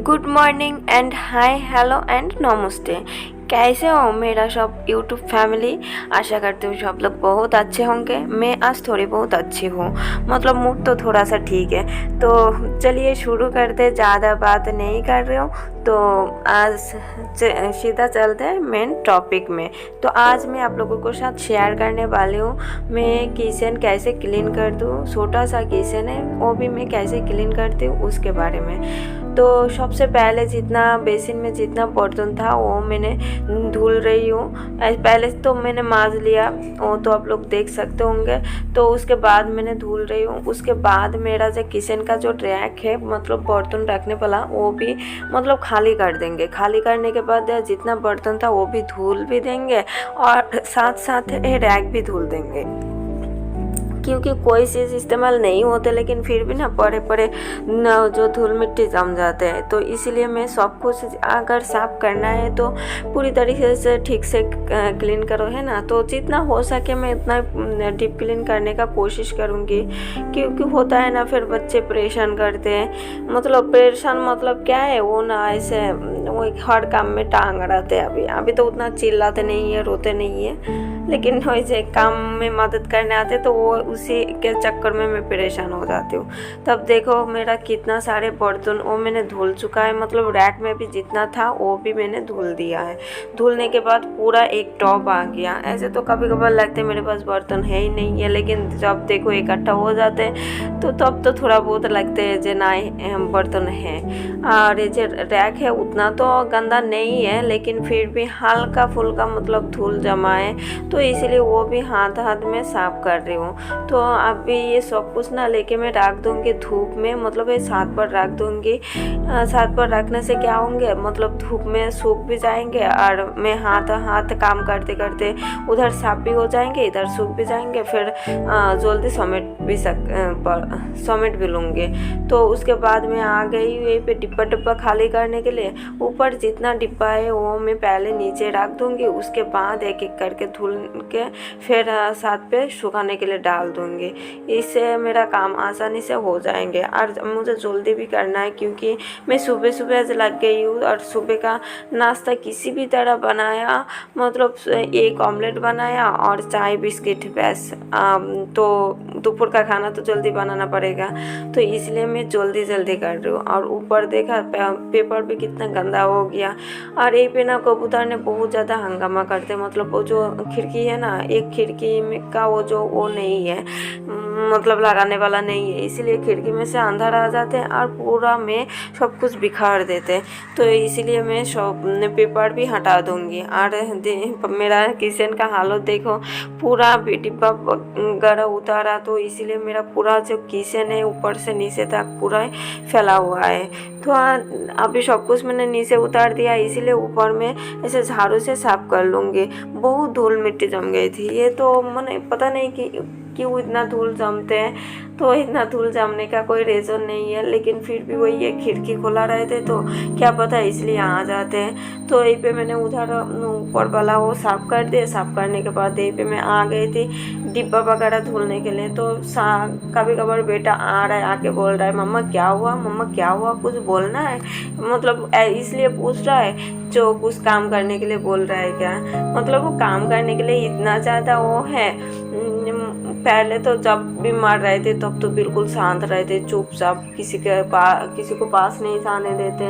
Good morning and hi hello and नमस्ते। कैसे हो मेरा सब यूट्यूब फैमिली। आशा करती हूँ सब लोग बहुत अच्छे होंगे। मैं आज थोड़ी बहुत अच्छी हूँ, मतलब मूड तो थोड़ा सा ठीक है। तो चलिए शुरू करते, ज़्यादा बात नहीं कर रही हूँ। तो आज सीधा चलते हैं मेन टॉपिक में। तो आज मैं आप लोगों को साथ शेयर करने वाली हूँ मैं किचन कैसे क्लीन कर दूँ। छोटा सा किचन है, वो भी मैं कैसे क्लीन करती हूँ उसके बारे में। तो सबसे पहले जितना बेसिन में जितना बर्तन था वो मैंने धुल रही हूँ। पहले तो मैंने माज लिया, वो तो आप लोग देख सकते होंगे। तो उसके बाद मैंने धुल रही हूँ। उसके बाद मेरा जो किचन का जो रैक है, मतलब बर्तन रखने वाला, वो भी मतलब खाली कर देंगे। खाली करने के बाद जितना बर्तन था वो भी धुल भी देंगे और साथ साथ रैक भी धुल देंगे, क्योंकि कोई चीज़ इस्तेमाल नहीं होते लेकिन फिर भी ना पड़े पड़े न जो धूल मिट्टी जम जाते हैं। तो इसीलिए मैं सब कुछ अगर साफ़ करना है तो पूरी तरीके से ठीक से क्लीन करो, है ना। तो जितना हो सके मैं इतना डीप क्लीन करने का कोशिश करूँगी, क्योंकि होता है ना फिर बच्चे परेशान करते हैं। मतलब परेशान मतलब क्या है, वो ना ऐसे वो हर काम में टांग रहते हैं। अभी तो उतना चिल्लाते नहीं है, रोते नहीं है, लेकिन वैसे काम में मदद करने आते तो वो उसी के चक्कर में मैं परेशान हो जाती हूँ। तब देखो मेरा कितना सारे बर्तन वो मैंने धुल चुका है, मतलब रैक में भी जितना था वो भी मैंने धुल दिया है। धुलने के बाद पूरा एक टॉप आ गया। ऐसे तो कभी कभार लगते मेरे पास बर्तन है ही नहीं है, लेकिन जब देखो इकट्ठा हो जाते हैं तो तब तो थोड़ा बहुत लगते हैं जो ना बर्तन है। और ये जो रैक है उतना तो गंदा नहीं है, लेकिन फिर भी हल्का फुल्का मतलब धूल जमा है, तो इसलिए वो भी हाथ में साफ कर रही हूँ। तो अभी ये सब कुछ ना लेके मैं रख दूँगी धूप में, मतलब ये छत पर रख दूँगी। छत पर रखने से क्या होंगे, मतलब धूप में सूख भी जाएंगे और मैं हाथ काम करते करते उधर साफ भी हो जाएंगे, इधर सूख भी जाएंगे, फिर जल्दी समेट भी लूँगी। तो उसके बाद मैं आ गई यहीं पे डिब्बा खाली करने के लिए। ऊपर जितना डिब्बा है वो मैं पहले नीचे रख दूँगी, उसके बाद एक एक करके धुल के फिर छत पे सुखाने के लिए डाल दूँगी। इससे मेरा काम आसानी से हो जाएंगे और मुझे जल्दी भी करना है, क्योंकि मैं सुबह सुबह से लग गई हूँ और सुबह का नाश्ता किसी भी तरह बनाया, मतलब एक ऑमलेट बनाया और चाय बिस्किट बस। तो दोपहर का खाना तो जल्दी बनाना पड़ेगा, तो इसलिए मैं जल्दी कर रही हूँ। और ऊपर देखा पेपर भी कितना गंदा हो गया। और यहीं पे ना कबूतर ने बहुत ज़्यादा हंगामा करते, मतलब वो जो खिड़की है ना, एक खिड़की में का वो नहीं है, मतलब लगाने वाला नहीं है, इसीलिए खिड़की में से अंदर आ जाते हैं और पूरा में सब कुछ बिखार देते हैं। तो इसीलिए मैं सब पेपर भी हटा दूँगी। और मेरा किचन का हालत देखो, पूरा डिब्बा वगैरह उतारा, तो इसीलिए मेरा पूरा जो किचन है ऊपर से नीचे तक पूरा फैला हुआ है। तो अभी सब कुछ मैंने नीचे उतार दिया, इसीलिए ऊपर में ऐसे झाड़ू से साफ कर लूँगी। बहुत धूल मिट्टी जम गई थी, ये तो मैंने पता नहीं कि क्यों इतना धूल जमते हैं। तो इतना धूल जमने का कोई रीज़न नहीं है, लेकिन फिर भी वही है, खिड़की खोला रहते तो क्या पता इसलिए आ जाते हैं। तो यहीं पे मैंने उधर ऊपर वाला वो साफ़ कर दिया। साफ़ करने के बाद यहीं पे मैं आ गई थी डिब्बा वगैरह धुलने के लिए। तो कभी कभार बेटा आ रहा है, आके बोल रहा है मम्मा क्या हुआ, मम्मा क्या हुआ, कुछ बोलना है, मतलब इसलिए पूछ रहा है जो कुछ काम करने के लिए बोल रहा है क्या। मतलब वो काम करने के लिए इतना ज़्यादा वो है। पहले तो जब भी मर रहे थे तब तो बिल्कुल शांत रहते, चुपचाप, किसी को पास नहीं जाने देते,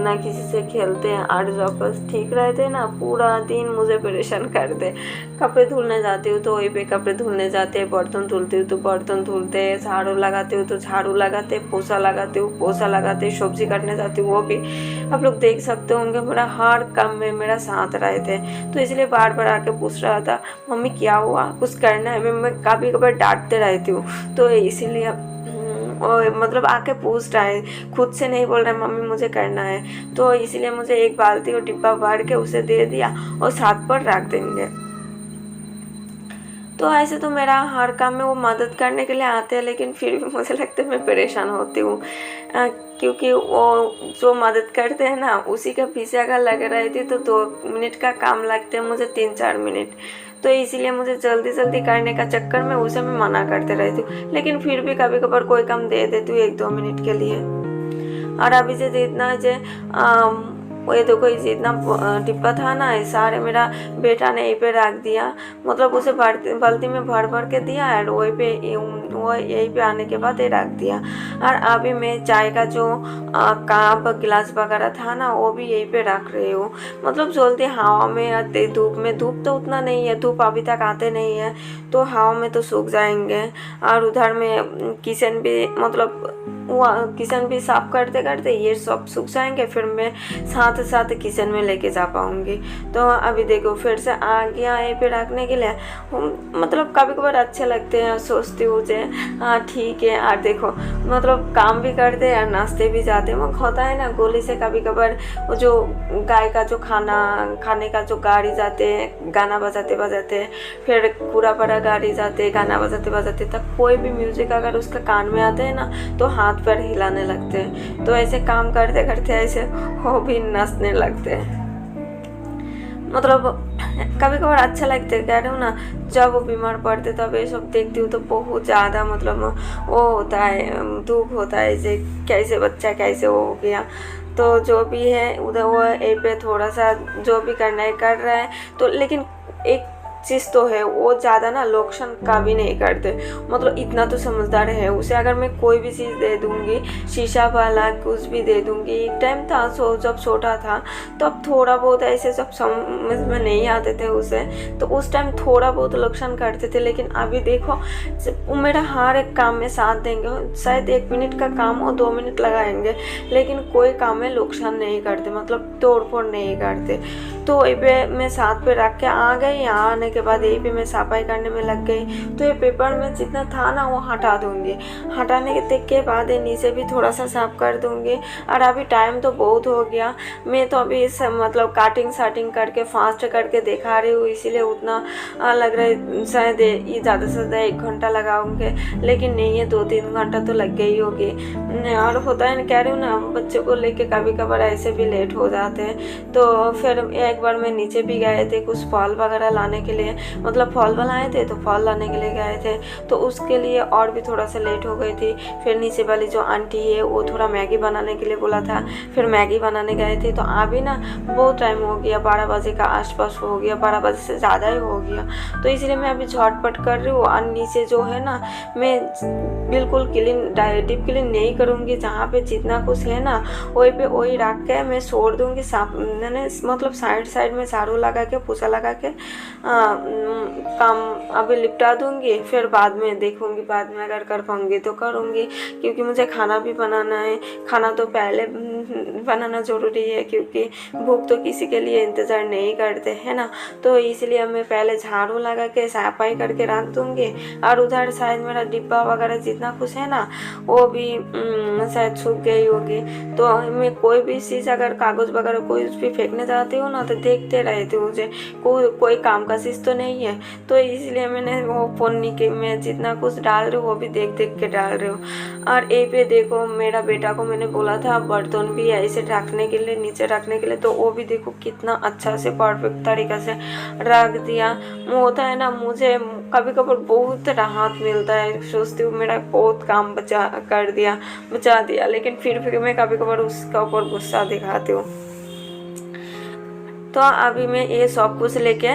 ना किसी से खेलते हैं। और जब बस ठीक रहते ना, पूरा दिन मुझे परेशान करते। कपड़े धुलने जाती हूँ तो वहीं पे कपड़े धुलने जाते, बर्तन धुलती हूँ तो बर्तन धुलते, झाड़ू लगाती हूँ तो झाड़ू लगाते, पोछा लगाती हूँ पोछा लगाते, सब्जी काटने जाती हूँ वो भी। आप लोग देख सकते होंगे मेरा हर काम में मेरा साथ रहते। तो इसलिए बार बार आके पूछ रहा था मम्मी क्या हुआ, कुछ करना है। मैं कभी कभार डांटते रहती हूँ, तो इसीलिए और मतलब आके पूछ रहा है, खुद से नहीं बोल रहा है मम्मी मुझे करना है। तो इसीलिए मुझे एक बाल्टी और डिब्बा भर के उसे दे दिया और छत पर रख देंगे। तो ऐसे तो मेरा हर काम में वो मदद करने के लिए आते हैं, लेकिन फिर भी मुझे लगता है मैं परेशान होती हूँ, क्योंकि वो जो मदद करते हैं ना उसी के पीछे अगर लगे रहती तो 2 मिनट का काम लगते हैं मुझे 3-4 मिनट। तो इसीलिए मुझे जल्दी करने का चक्कर में उसे मैं मना करते रहती हूँ, लेकिन फिर भी कभी कभार कोई काम दे देती हूँ 1-2 मिनट के लिए। और अभी से जितना जे वो ये देखो, ये जितना डिब्बा था ना, ये सारे मेरा बेटा ने यहीं पे रख दिया, मतलब उसे बाल्टी में भर भर के दिया और वहीं पे वो यहीं पे आने के बाद ये रख दिया। और अभी मैं चाय का जो कप गिलास वगैरह था ना, वो भी यहीं पे रख रही हूँ। मतलब जल्दी हवा में, धूप तो उतना नहीं है, धूप अभी तक आते नहीं है, तो हवा में तो सूख जाएंगे। और उधर में किचन भी, मतलब किचन भी साफ करते करते ये सब सूख जाएंगे, फिर मैं साथ साथ किचन में लेके जा पाऊंगी। तो अभी देखो फिर से आ गया ये पे रखने के लिए। मतलब कभी कभार अच्छे लगते हैं, सोचती हूँ जे हाँ ठीक है। और देखो मतलब काम भी करते हैं और नाश्ते भी जाते हैं। वो होता है ना, गोली से कभी कभार वो जो गाय का जो खाने का जो गाड़ी जाते हैं, गाना बजाते बजाते, फिर पूरा पड़ा गाड़ी जाते गाना बजाते बजाते, तब कोई भी म्यूजिक अगर उसका कान में आते हैं ना, तो हाथ पैर हिलाने लगते हैं। तो ऐसे काम करते करते ऐसे वो भी नाचने लगते हैं। मतलब कभी कभार अच्छा लगता है, कह रही हूँ ना, जब वो बीमार पड़ते तब ये सब देखती हूँ तो बहुत ज़्यादा मतलब वो होता है, दुख होता है, ऐसे कैसे बच्चा कैसे वो हो गया। तो जो भी है उधर वो ए पे थोड़ा सा जो भी करना है कर रहा है। तो लेकिन एक चीज़ तो है, वो ज़्यादा ना लोकशन का भी नहीं करते, मतलब इतना तो समझदार है। उसे अगर मैं कोई भी चीज़ दे दूँगी, शीशा वाला कुछ भी दे दूँगी। एक टाइम था जब छोटा था तब थोड़ा बहुत ऐसे जब समझ में नहीं आते थे उसे, तो उस टाइम थोड़ा बहुत लोकशन करते थे। लेकिन अभी देखो वो मेरा हर एक काम में साथ देंगे, शायद 1 मिनट का काम हो 2 मिनट लगाएंगे, लेकिन कोई काम में लोकशन नहीं करते, मतलब तोड़ फोड़ नहीं करते। तो ये पे मैं साथ पे रख के आ गई। यहाँ आने के बाद यहीं पे मैं सफाई करने में लग गई। तो ये पेपर में जितना था ना वो हटा दूंगी, हटाने के बाद ये नीचे भी थोड़ा सा साफ कर दूंगी। और अभी टाइम तो बहुत हो गया, मैं तो अभी इस मतलब काटिंग शाटिंग करके फास्ट करके दिखा रही हूँ, इसीलिए उतना लग रहा है शायद ये ज़्यादा से ज़्यादा 1 घंटा लगाऊंगे, लेकिन नहीं है 2-3 घंटा तो लग गई होगी। और होता है ना, कह रही हूँ ना, बच्चों को लेके कभी कभार ऐसे भी लेट हो जाते हैं। तो फिर एक बार मैं नीचे भी गए थे कुछ फल वगैरह लाने के लिए, मतलब फल बनाए थे तो फल लाने के लिए गए थे, तो उसके लिए और भी थोड़ा सा लेट हो गई थी। फिर नीचे वाली जो आंटी है वो थोड़ा मैगी बनाने के लिए बोला था, फिर मैगी बनाने गए थे। तो अभी ना बहुत टाइम हो गया, 12 बजे का आसपास हो गया, 12 बजे से ज़्यादा ही हो गया। तो इसलिए मैं अभी झटपट कर रही हूँ। और नीचे जो है ना, मैं बिल्कुल डीप क्लीन नहीं करूँगी, जहाँ पे जितना कुछ है ना वही पे वही रख के मैं छोड़ दूँगी। मैंने मतलब साइड में झाड़ू लगा के पोछा लगा के काम अभी निपटा दूँगी। फिर बाद में देखूँगी, बाद में अगर कर पाऊँगी तो करूँगी, क्योंकि मुझे खाना भी बनाना है। खाना तो पहले बनाना ज़रूरी है, क्योंकि भूख तो किसी के लिए इंतज़ार नहीं करते है ना। तो इसलिए मैं पहले झाड़ू लगा के सफाई करके रख दूँगी। और उधर शायद मेरा डिब्बा वगैरह जितना कुछ है ना वो भी शायद सूख गई होगी। तो मैं कोई भी चीज़ अगर कागज़ वगैरह कोई भी फेंकने जाती हूँ ना, तो देखते रहती हूँ मुझे कोई काम का चीज़ तो नहीं है। तो इसलिए मैंने वो फ़ोन के मैं जितना कुछ डाल रही हूँ वो भी देख देख के डाल रही हूँ। और ए पे देखो, मेरा बेटा को मैंने बोला था बर्तन भी ऐसे रखने के लिए, नीचे रखने के लिए, तो वो भी देखो कितना अच्छा से परफेक्ट तरीक़ा से रख दिया। वो होता है ना, मुझे कभी कभार बहुत राहत मिलता है, सोचती हूँ मेरा बहुत काम बचा दिया, लेकिन फिर मैं कभी कभार उसका ऊपर गुस्सा दिखाती हूँ। तो अभी मैं ये सब कुछ लेके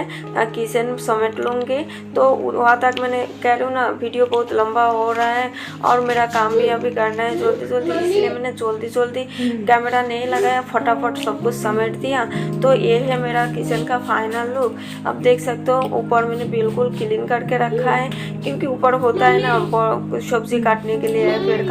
किचन समेट लूँगी। तो वहाँ तक मैंने कह रही हूँ ना, वीडियो बहुत लंबा हो रहा है और मेरा काम भी अभी करना है जल्दी जल्दी, इसलिए मैंने जल्दी कैमरा नहीं लगाया, फटाफट सब कुछ समेट दिया। तो ये है मेरा किचन का फाइनल लुक। अब देख सकते हो ऊपर मैंने बिल्कुल क्लीन करके रखा है, क्योंकि ऊपर होता है ना सब्ज़ी काटने के लिए, फिर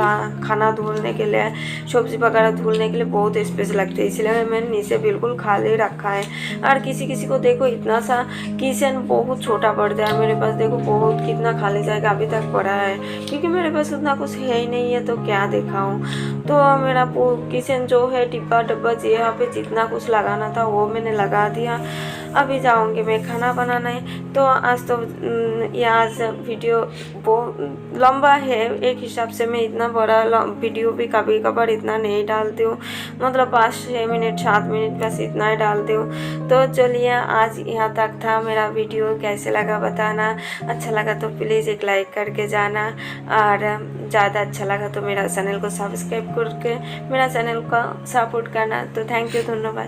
खाना धुलने के लिए, सब्ज़ी वगैरह धुलने के लिए बहुत स्पेस लगती है, इसलिए मैंने नीचे बिल्कुल खाली रखा है। और किसी को देखो इतना सा किचन बहुत छोटा पड़ता है, मेरे पास देखो बहुत कितना खाली जगह अभी तक पड़ा है, क्योंकि मेरे पास उतना कुछ है ही नहीं है, तो क्या दिखाऊं। तो मेरा किचन जो है डिब्बा यहाँ पे जितना कुछ लगाना था वो मैंने लगा दिया। अभी जाऊंगी मैं खाना बनाने। तो आज तो ये आज वीडियो बहुत लंबा है, एक हिसाब से मैं इतना बड़ा वीडियो भी कभी कभार इतना नहीं डालती हूँ, मतलब 5-6 मिनट 7 मिनट बस इतना ही डालती हूँ। तो चलिए आज यहाँ तक था मेरा वीडियो, कैसे लगा बताना, अच्छा लगा तो प्लीज़ एक लाइक करके जाना, और ज़्यादा अच्छा लगा तो मेरा चैनल को सब्सक्राइब करके मेरा चैनल का सपोर्ट करना। तो थैंक यू, धन्यवाद।